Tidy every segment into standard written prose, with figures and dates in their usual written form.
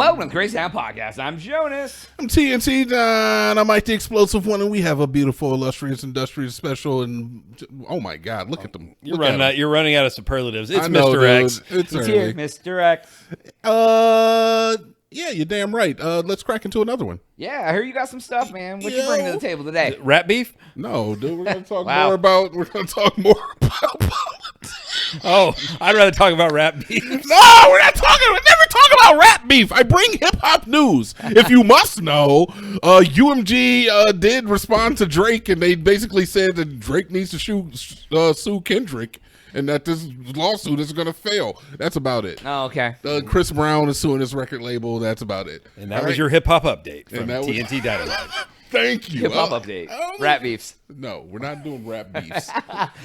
Welcome to the Crazy Town Podcast. I'm Jonas. I'm TNT Don. I'm Mike the Explosive One, and we have a beautiful, illustrious, industrious special. And oh my God, look at them! You're running out of superlatives. It's know, Mr. X. Dude. It's here, Mr. X. Yeah, you're damn right. Let's crack into another one. Yeah, I heard you got some stuff, man. What you bringing to the table today? Rat beef? No, dude, we're gonna talk Wow. more about. We're gonna talk more about politics. Oh, I'd rather talk about rat beef. No, we're not talking. We never talk about rap beef. I bring hip hop news. If you must know, UMG did respond to Drake, and they basically said that Drake needs to sue Kendrick, and that this lawsuit is going to fail. That's about it. Oh, okay. Chris Brown is suing his record label. That's about it. And that was your hip hop update from And that was- TNT Dynamite. Thank you. Hip hop update. Rat beefs. No, we're not doing rap beefs.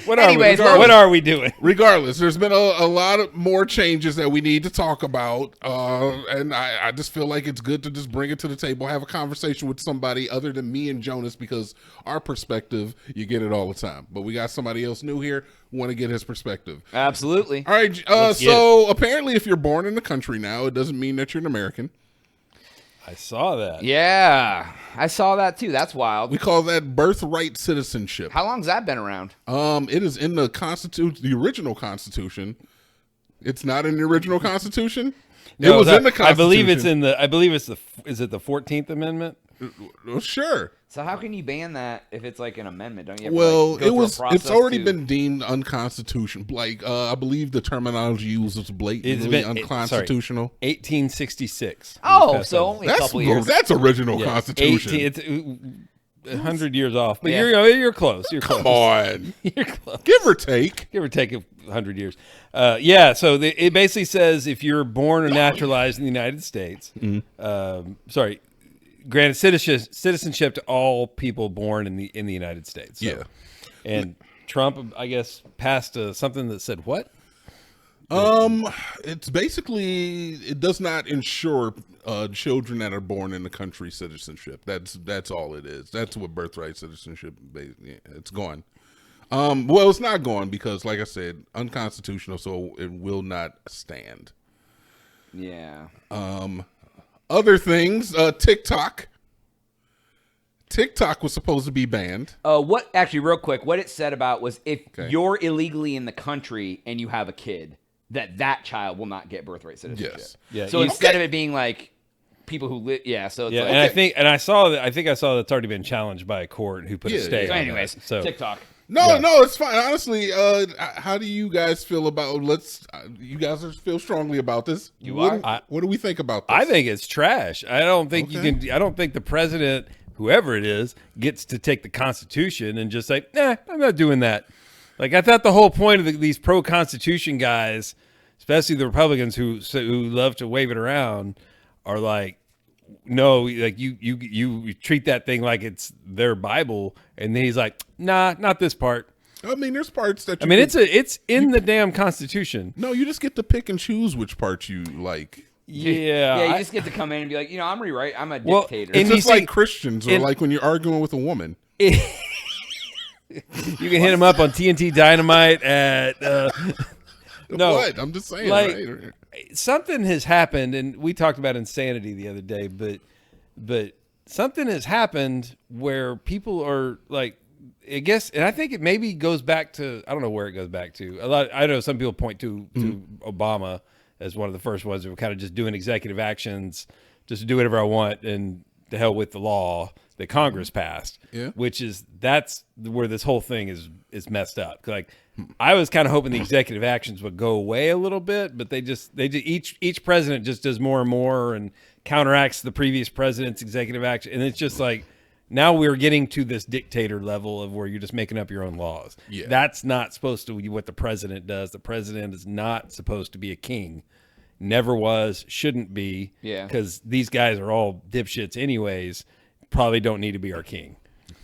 What Anyways, are we doing? Regardless, there's been a lot of more changes that we need to talk about, and I just feel like it's good to just bring it to the table, have a conversation with somebody other than me and Jonas, because our perspective, you get it all the time. But we got somebody else new here, want to get his perspective. Absolutely. All right, so apparently if you're born in the country now, it doesn't mean that you're an American. I saw that. Yeah, I saw that too. That's wild. We call that birthright citizenship. How long's that been around? It is in the the original Constitution. It's not in the original Constitution. No, it was in the Constitution. I believe it's in the. I believe it's the. Is it the 14th Amendment? Well, sure. So how can you ban that if it's like an amendment? Don't you have to, Well, like, go through a it's already process been deemed unconstitutional. Like, I believe the terminology used is blatantly unconstitutional. 1866. Oh, so only a couple years. That's original Constitution. It's 100 years off, but you're close. You're close. Come on. You're close. Give or take. Give or take 100 years. So it basically says if you're born or naturalized in the United States, granted citizenship to all people born in the United States. So. Yeah. And Trump, I guess, passed something that said what? It's basically, it does not ensure children that are born in the country citizenship. That's all it is. That's what birthright citizenship. It's gone. Well, it's not gone because, like I said, unconstitutional, so it will not stand. Yeah. Other things, TikTok. TikTok was supposed to be banned. What actually, real quick, what it said about was if you're illegally in the country and you have a kid, that child will not get birthright citizenship. Yes. Yeah. So instead of it being like people who live, so it's like, and I saw that's already been challenged by a court who put a stay. So on anyways, that. So TikTok. No, it's fine. Honestly, how do you guys feel about? You guys feel strongly about this. What do we think about this? I think it's trash. I don't think you can. I don't think the president, whoever it is, gets to take the Constitution and just say, "Nah, I'm not doing that." Like I thought the whole point of these pro-Constitution guys, especially the Republicans who love to wave it around, are like, no, like you treat that thing like it's their Bible, and then he's like, nah, not this part. I mean, there's parts that it's in the damn Constitution. No, you just get to pick and choose which parts you like. Yeah, you just get to come in and be like, I'm a dictator. It's just like Christians, or like when you're arguing with a woman. You can hit him up on TNT Dynamite at no. What? I'm just saying. Like, right? Something has happened, and we talked about insanity the other day, but something has happened where people are like, I guess, and I think it maybe goes back to, I don't know where it goes back to. I know some people point to Obama as one of the first ones who were kind of just doing executive actions, just do whatever I want, and the hell with the law that Congress passed. Yeah. That's where this whole thing is messed up. Like, I was kind of hoping the executive actions would go away a little bit, but they just each president just does more and more and counteracts the previous president's executive action, and it's just like now we're getting to this dictator level of where you're just making up your own laws. Yeah. That's not supposed to be what the president does. The president is not supposed to be a king. Never was, shouldn't be. Yeah. Because these guys are all dipshits anyways. Probably don't need to be our king.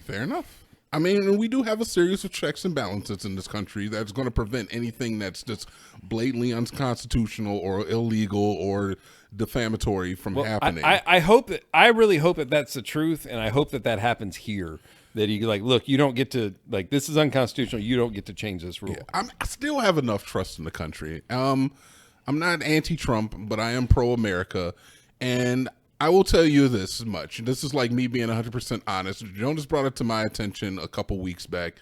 Fair enough. I mean, we do have a series of checks and balances in this country that's going to prevent anything that's just blatantly unconstitutional or illegal or defamatory from happening. I really hope that that's the truth, and I hope that happens here. That you like, look, you don't get to, like, this is unconstitutional. You don't get to change this rule. Yeah, I still have enough trust in the country. I'm not anti-Trump, but I am pro-America. And I will tell you this much. This is like me being 100% honest. Jonas brought it to my attention a couple weeks back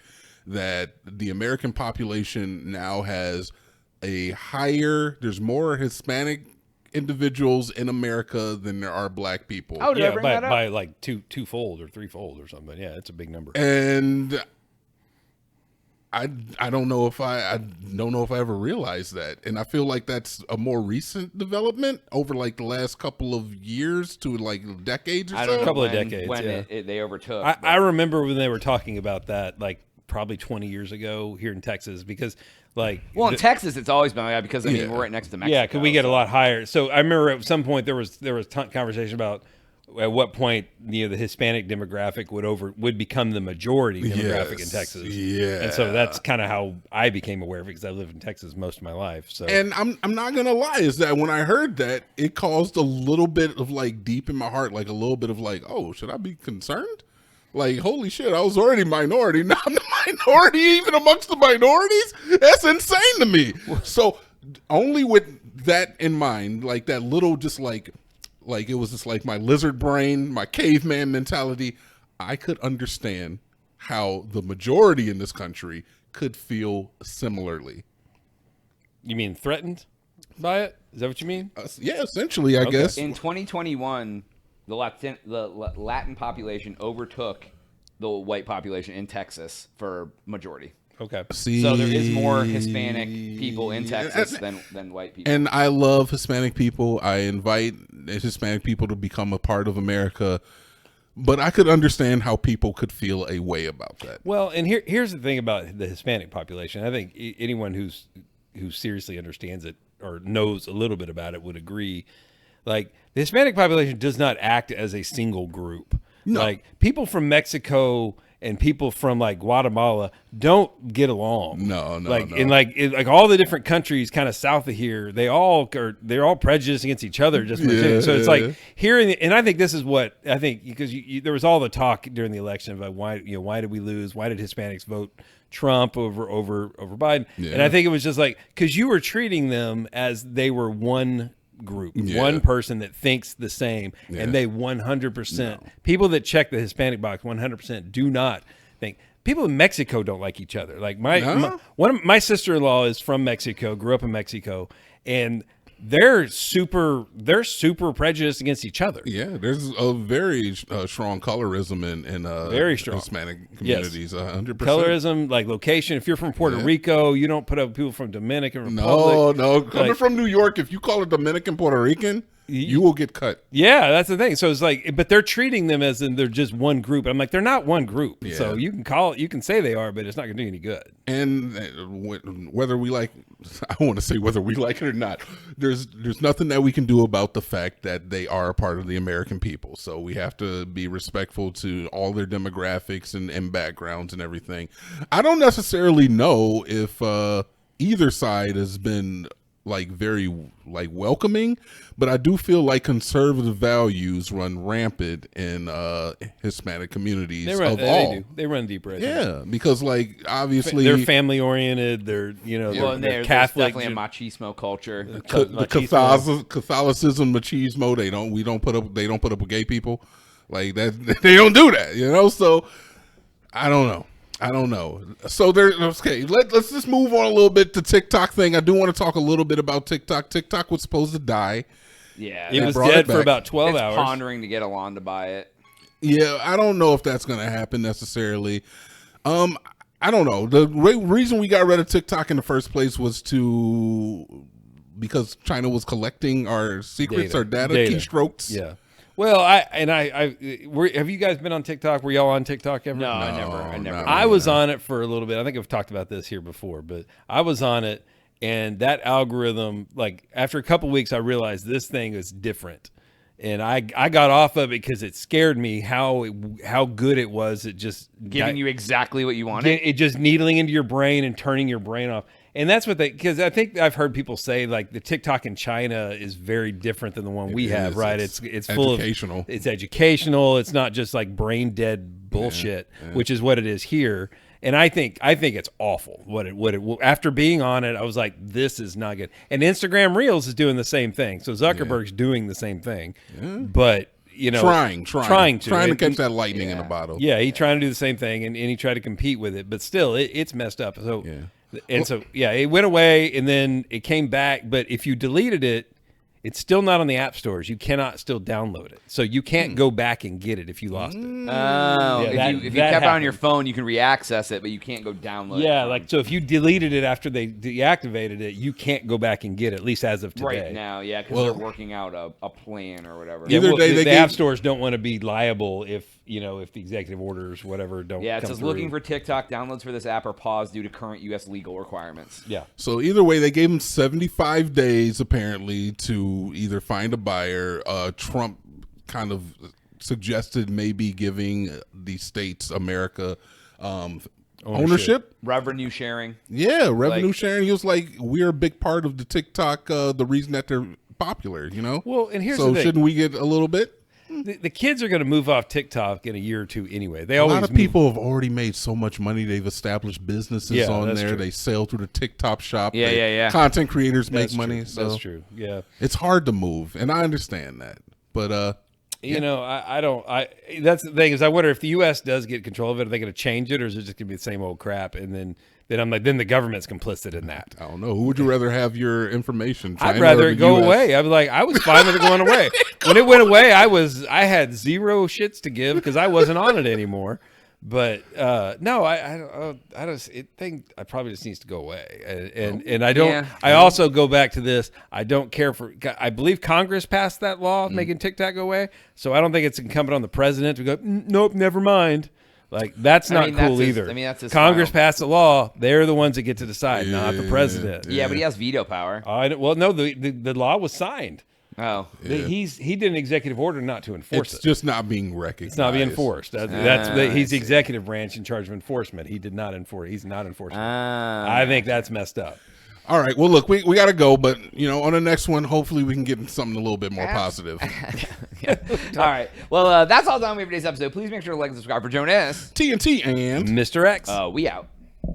that the American population now has there's more Hispanic individuals in America than there are black people. Oh, did I bring that up? by like twofold or threefold or something. Yeah, it's a big number. And I don't know if I don't know if I ever realized that. And I feel like that's a more recent development over like the last couple of years to like decades or so. I don't know A couple of when- decades, when yeah. they overtook. I remember when they were talking about that, like probably 20 years ago here in Texas, because like in Texas, it's always been like that because we're right next to Mexico. yeah, because we get a lot higher. So I remember at some point there was conversation about at what point the Hispanic demographic would become the majority demographic in Texas. Yeah, and so that's kind of how I became aware of it because I lived in Texas most of my life. So and I'm not gonna lie, is that when I heard that, it caused a little bit of like deep in my heart, like a little bit of like, oh, should I be concerned? Like, holy shit, I was already minority. Now I'm the minority even amongst the minorities? That's insane to me. So only with that in mind, like that little just like it was just like my lizard brain, my caveman mentality, I could understand how the majority in this country could feel similarly. you mean threatened by it? Is that what you mean? Yeah, essentially, I guess. In 2021, the Latin population overtook the white population in Texas for majority. Okay. See, So there is more Hispanic people in Texas than white people. and I love Hispanic people. I invite Hispanic people to become a part of America, but I could understand how people could feel a way about that. Well, and here's the thing about the Hispanic population. I think anyone who seriously understands it or knows a little bit about it would agree. Like the Hispanic population does not act as a single group. No. Like people from Mexico and people from like Guatemala don't get along. No. In like all the different countries kind of south of here, they're all prejudiced against each other. So it's like here, and I think this is what I think, because there was all the talk during the election about why did we lose? Why did Hispanics vote Trump over Biden? Yeah. And I think it was just like, because you were treating them as they were one group, one person that thinks the same, and they 100%. People that check the Hispanic box 100% do not think. People in Mexico don't like each other. Like one of my sister-in-law is from Mexico, grew up in Mexico, and they're super prejudiced against each other. Yeah, there's a very strong colorism in very strong Hispanic communities. 100%. Colorism, like location. If you're from Puerto Rico, you don't put up people from Dominican Republic. No. Coming from New York, if you call a Dominican Puerto Rican, you will get cut. Yeah, that's the thing. So it's like, but they're treating them as in they're just one group. I'm like, they're not one group. Yeah. So you can say they are, but it's not going to do any good. And whether we like, I want to say whether we like it or not, there's nothing that we can do about the fact that they are a part of the American people. So we have to be respectful to all their demographics and backgrounds and everything. I don't necessarily know if either side has been like very like welcoming, but I do feel like conservative values run rampant in Hispanic communities They run deep right now. Yeah, because like obviously they're family oriented. They're they're Catholic. There's definitely a machismo culture. the Catholicism machismo. They don't put up with gay people like that. They don't do that. So I don't know. So okay. Let's just move on a little bit to TikTok thing. I do want to talk a little bit about TikTok. TikTok was supposed to die. Yeah, it was dead for about 12 hours. Pondering to get Elon to buy it. Yeah, I don't know if that's going to happen necessarily. I don't know. The reason we got rid of TikTok in the first place was because China was collecting our secrets, our data, keystrokes. Yeah. Well, have you guys been on TikTok? Were y'all on TikTok ever? No, I never. I was on it for a little bit. I think I've talked about this here before, but I was on it, and that algorithm, like after a couple weeks, I realized this thing is different, and I got off of it because it scared me how good it was at just giving you exactly what you wanted. It just needling into your brain and turning your brain off. And that's what because I think I've heard people say like the TikTok in China is very different than the one we have, right? It's full educational. It's educational. It's not just like brain dead bullshit, which is what it is here. And I think it's awful. After being on it, I was like, this is not good. And Instagram Reels is doing the same thing. So Zuckerberg's doing the same thing. Yeah. But trying to catch that lightning in a bottle. Yeah, he's trying to do the same thing, and he tried to compete with it. But still, it's messed up. So it went away, and then it came back. But if you deleted it, it's still not on the app stores. You cannot still download it. So you can't go back and get it if you lost it. Oh, if you kept it on your phone, you can reaccess it, but you can't go download it. Yeah, so if you deleted it after they deactivated it, you can't go back and get it, at least as of today. Right now, yeah, because they're working out a plan or whatever. Yeah, the app stores don't want to be liable if the executive orders, whatever, don't Yeah, it come says through. looking for TikTok, downloads for this app are paused due to current U.S. legal requirements. Yeah. So either way, they gave him 75 days, apparently, to either find a buyer. Trump kind of suggested maybe giving the states, America, ownership. Revenue sharing. Yeah, revenue sharing. He was like, we're a big part of the TikTok, the reason that they're popular, Well, and here's the So thing. shouldn't we get a little bit? The kids are going to move off TikTok in a year or two anyway. A lot of people have already made so much money. They've established businesses on there. True. They sell through the TikTok shop. Yeah. Content creators make That's money. true. So That's true. Yeah. it's hard to move, and I understand that. But I don't. That's the thing is, I wonder if the U.S. does get control of it, are they going to change it, or is it just going to be the same old crap? And then I'm like, then the government's complicit in that. I don't know. Who would you rather have your information? I'd China rather or it the go US? away. I was fine with it going away. When it went away, I had zero shits to give because I wasn't on it anymore. But no, I think I probably just needs to go away. And I don't. Yeah. I also go back to this. I don't care for. I believe Congress passed that law making TikTok go away. So I don't think it's incumbent on the president to go. Nope, never mind. Like that's not cool either. That's his Congress passed a law. They're the ones that get to decide, not the president. Yeah, but he has veto power. Well, no, the law was signed. Oh, he did an executive order not to enforce it. It's just not being recognized. It's not being enforced. He's the executive branch in charge of enforcement. He did not enforce. He's not enforcing. I think that's messed up. All right. Well, look, we got to go, but on the next one, hopefully we can get something a little bit more positive. All right. Well, that's all the time we have for today's episode. Please make sure to like and subscribe for Jonas, TNT, and Mr. X. We out.